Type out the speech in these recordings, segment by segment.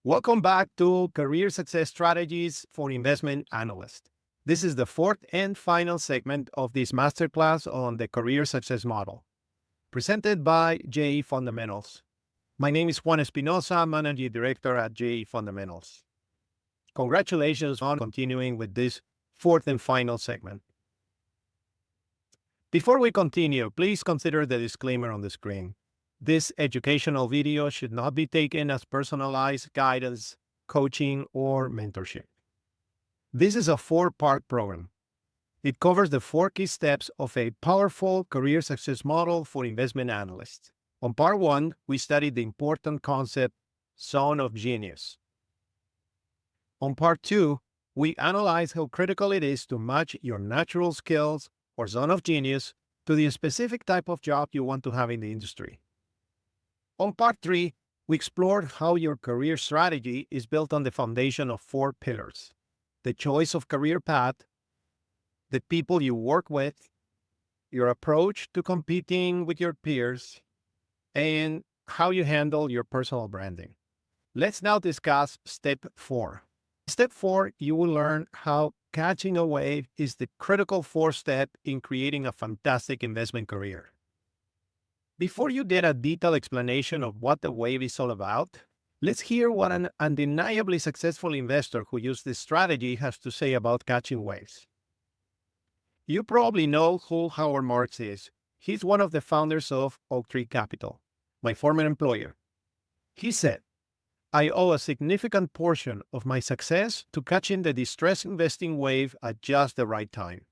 Welcome back to Career Success Strategies for Investment Analysts. This is the fourth and final segment of this masterclass on the career success model, presented by JE Fundamentals. My name is Juan Espinoza, Managing Director at JE Fundamentals. Congratulations on continuing with this fourth and final segment. Before we continue, please consider the disclaimer on the screen. This educational video should not be taken as personalized guidance, coaching, or mentorship. This is a four-part program. It covers the four key steps of a powerful career success model for investment analysts. On part one, we studied the important concept, zone of genius. On part two, we analyze how critical it is to match your natural skills or zone of genius to the specific type of job you want to have in the industry. On part three, we explored how your career strategy is built on the foundation of four pillars: the choice of career path, the people you work with, your approach to competing with your peers, and how you handle your personal branding. Let's now discuss step four. Step four, you will learn how catching a wave is the critical fourth step in creating a fantastic investment career. Before you get a detailed explanation of what the wave is all about, let's hear what an undeniably successful investor who used this strategy has to say about catching waves. You probably know who Howard Marks is. He's one of the founders of Oaktree Capital, my former employer. He said, "I owe a significant portion of my success to catching the distress investing wave at just the right time."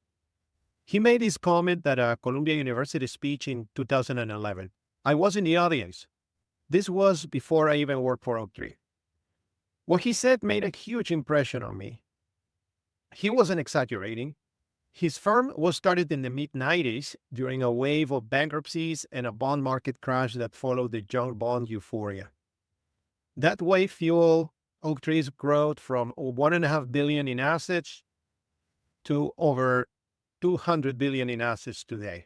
He made his comment at a Columbia University speech in 2011. I was in the audience. This was before I even worked for Oaktree. What he said made a huge impression on me. He wasn't exaggerating. His firm was started in the mid-90s during a wave of bankruptcies and a bond market crash that followed the junk bond euphoria. That wave fueled Oaktree's growth from $1.5 billion in assets to over $200 billion in assets today.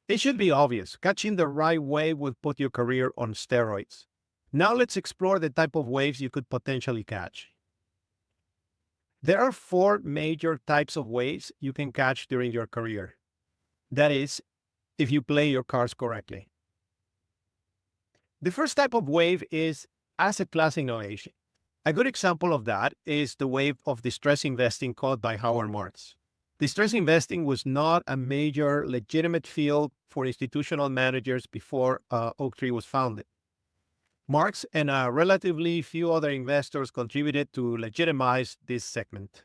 It should be obvious, catching the right wave would put your career on steroids. Now let's explore the type of waves you could potentially catch. There are four major types of waves you can catch during your career. That is, if you play your cards correctly. The first type of wave is asset class innovation. A good example of that is the wave of distress investing called by Howard Marks. Distress investing was not a major legitimate field for institutional managers before Oaktree was founded. Marks and relatively few other investors contributed to legitimize this segment.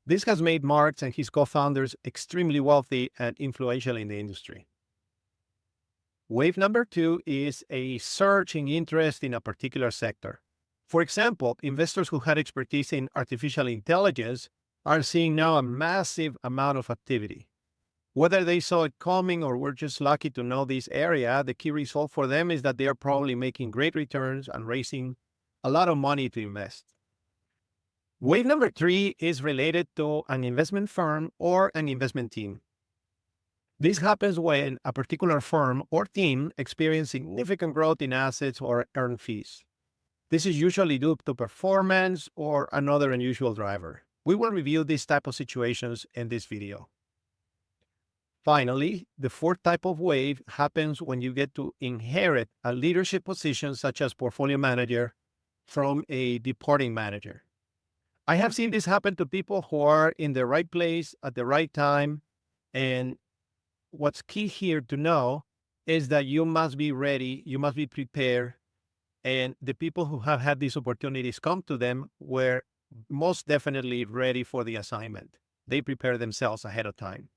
This has made Marks and his co-founders extremely wealthy and influential in the industry. Wave number two is a surge in interest in a particular sector. For example, investors who had expertise in artificial intelligence are seeing now a massive amount of activity. Whether they saw it coming or were just lucky to know this area, the key result for them is that they are probably making great returns and raising a lot of money to invest. Wave number three is related to an investment firm or an investment team. This happens when a particular firm or team experiences significant growth in assets or earn fees. This is usually due to performance or another unusual driver. We will review these type of situations in this video. Finally, the fourth type of wave happens when you get to inherit a leadership position such as portfolio manager from a departing manager. I have seen this happen to people who are in the right place at the right time, and what's key here to know is that you must be ready, you must be prepared, and the people who have had these opportunities come to them were most definitely ready for the assignment. They prepare themselves ahead of time.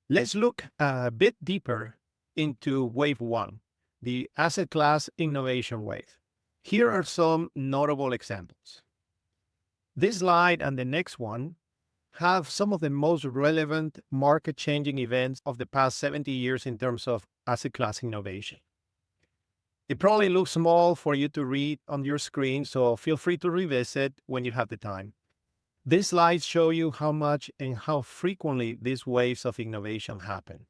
Let's look a bit deeper into wave one, the asset class innovation wave. Here are some notable examples. This slide and the next one have some of the most relevant market-changing events of the past 70 years in terms of asset class innovation. It probably looks small for you to read on your screen, so feel free to revisit when you have the time. These slides show you how much and how frequently these waves of innovation happen.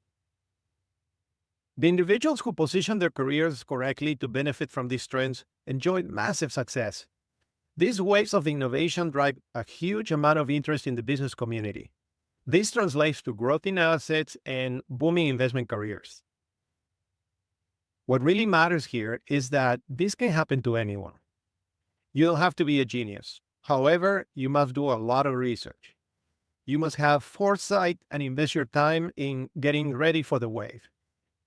The individuals who position their careers correctly to benefit from these trends enjoy massive success. These waves of innovation drive a huge amount of interest in the business community. This translates to growth in assets and booming investment careers. What really matters here is that this can happen to anyone. You don't have to be a genius. However, you must do a lot of research. You must have foresight and invest your time in getting ready for the wave.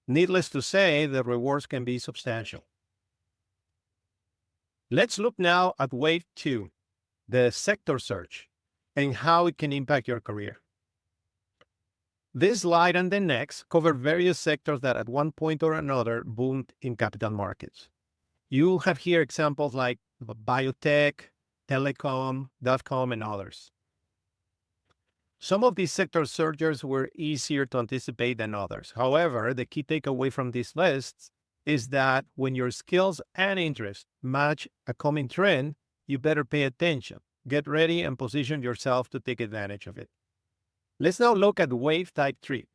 Needless to say, the rewards can be substantial. Let's look now at wave 2, the sector search, and how it can impact your career. This slide and the next cover various sectors that at one point or another boomed in capital markets. You'll have here examples like biotech, telecom, .com, and others. Some of these sector surges were easier to anticipate than others. However, the key takeaway from these lists is that when your skills and interests match a coming trend, you better pay attention, get ready, and position yourself to take advantage of it. Let's now look at wave type 3.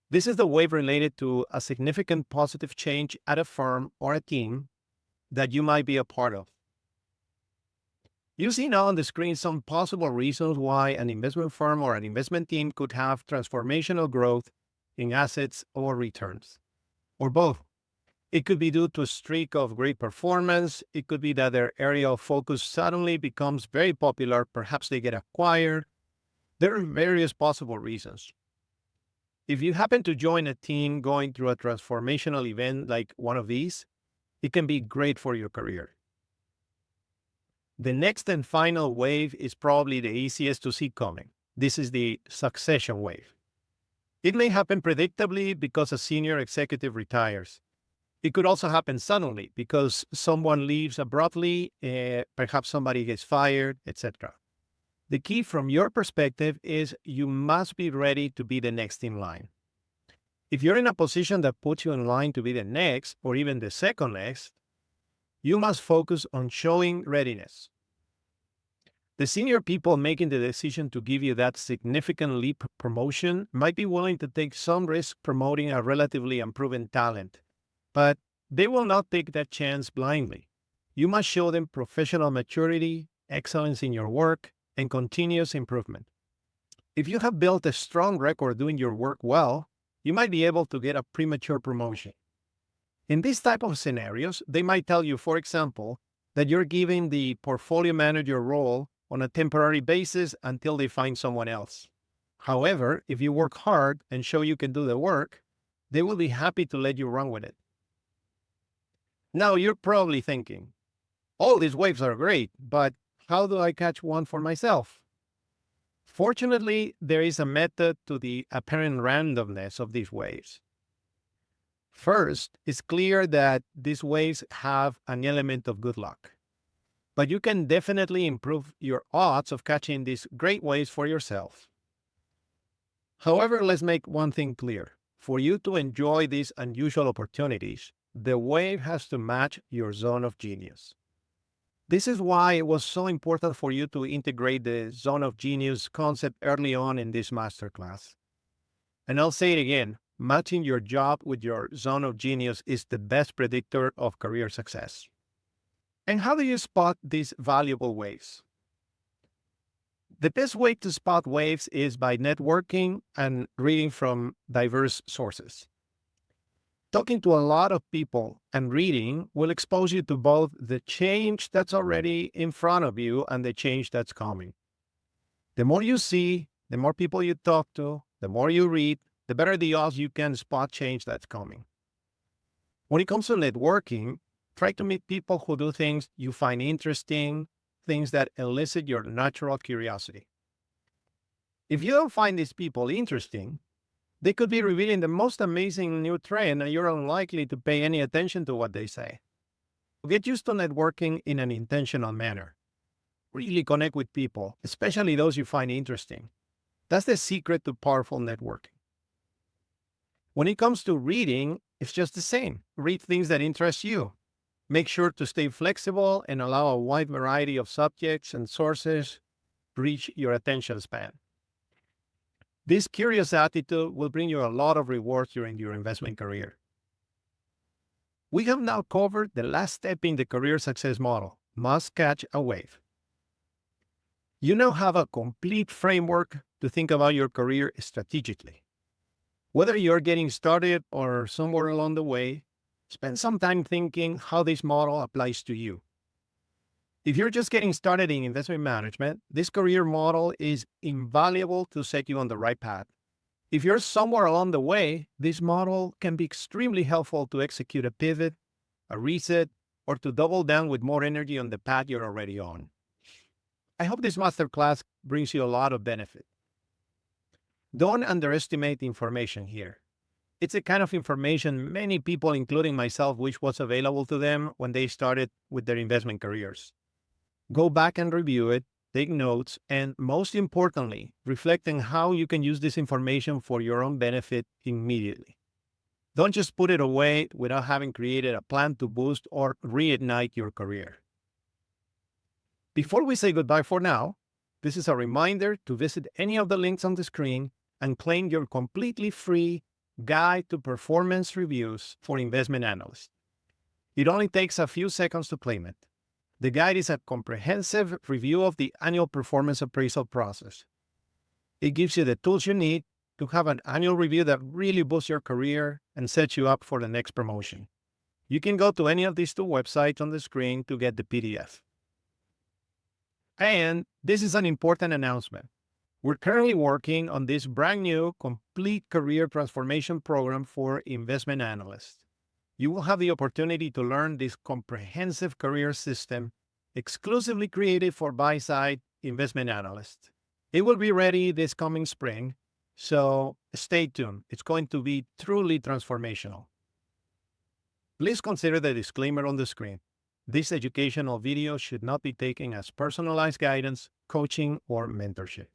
This is the wave related to a significant positive change at a firm or a team that you might be a part of. You see now on the screen some possible reasons why an investment firm or an investment team could have transformational growth in assets or returns, or both. It could be due to a streak of great performance. It could be that their area of focus suddenly becomes very popular. Perhaps they get acquired. There are various possible reasons. If you happen to join a team going through a transformational event like one of these, it can be great for your career. The next and final wave is probably the easiest to see coming. This is the succession wave. It may happen predictably because a senior executive retires. It could also happen suddenly because someone leaves abruptly, perhaps somebody gets fired, etc. The key from your perspective is you must be ready to be the next in line. If you're in a position that puts you in line to be the next or even the second next, you must focus on showing readiness. The senior people making the decision to give you that significant leap promotion might be willing to take some risk promoting a relatively unproven talent, but they will not take that chance blindly. You must show them professional maturity, excellence in your work, and continuous improvement. If you have built a strong record doing your work well, you might be able to get a premature promotion. In these type of scenarios, they might tell you, for example, that you're giving the portfolio manager role on a temporary basis until they find someone else. However, if you work hard and show you can do the work, they will be happy to let you run with it. Now, you're probably thinking, all these waves are great, but how do I catch one for myself? Fortunately, there is a method to the apparent randomness of these waves. First, it's clear that these waves have an element of good luck, but you can definitely improve your odds of catching these great waves for yourself. However, let's make one thing clear. For you to enjoy these unusual opportunities, the wave has to match your zone of genius. This is why it was so important for you to integrate the zone of genius concept early on in this masterclass. And I'll say it again, matching your job with your zone of genius is the best predictor of career success. And how do you spot these valuable waves? The best way to spot waves is by networking and reading from diverse sources. Talking to a lot of people and reading will expose you to both the change that's already in front of you and the change that's coming. The more you see, the more people you talk to, the more you read, the better the odds you can spot change that's coming. When it comes to networking, try to meet people who do things you find interesting, things that elicit your natural curiosity. If you don't find these people interesting, they could be revealing the most amazing new trend and you're unlikely to pay any attention to what they say. Get used to networking in an intentional manner. Really connect with people, especially those you find interesting. That's the secret to powerful networking. When it comes to reading, it's just the same. Read things that interest you. Make sure to stay flexible and allow a wide variety of subjects and sources to reach your attention span. This curious attitude will bring you a lot of rewards during your investment career. We have now covered the last step in the career success model: must catch a wave. You now have a complete framework to think about your career strategically. Whether you're getting started or somewhere along the way, spend some time thinking how this model applies to you. If you're just getting started in investment management, this career model is invaluable to set you on the right path. If you're somewhere along the way, this model can be extremely helpful to execute a pivot, a reset, or to double down with more energy on the path you're already on. I hope this masterclass brings you a lot of benefit. Don't underestimate the information here. It's the kind of information many people, including myself, wish was available to them when they started with their investment careers. Go back and review it, take notes, and most importantly, reflect on how you can use this information for your own benefit immediately. Don't just put it away without having created a plan to boost or reignite your career. Before we say goodbye for now, this is a reminder to visit any of the links on the screen and claim your completely free Guide to Performance Reviews for Investment Analysts. It only takes a few seconds to claim it. The guide is a comprehensive review of the annual performance appraisal process. It gives you the tools you need to have an annual review that really boosts your career and sets you up for the next promotion. You can go to any of these two websites on the screen to get the PDF. And this is an important announcement. We're currently working on this brand new complete career transformation program for investment analysts. You will have the opportunity to learn this comprehensive career system exclusively created for buy-side investment analysts. It will be ready this coming spring, so stay tuned. It's going to be truly transformational. Please consider the disclaimer on the screen. This educational video should not be taken as personalized guidance, coaching, or mentorship.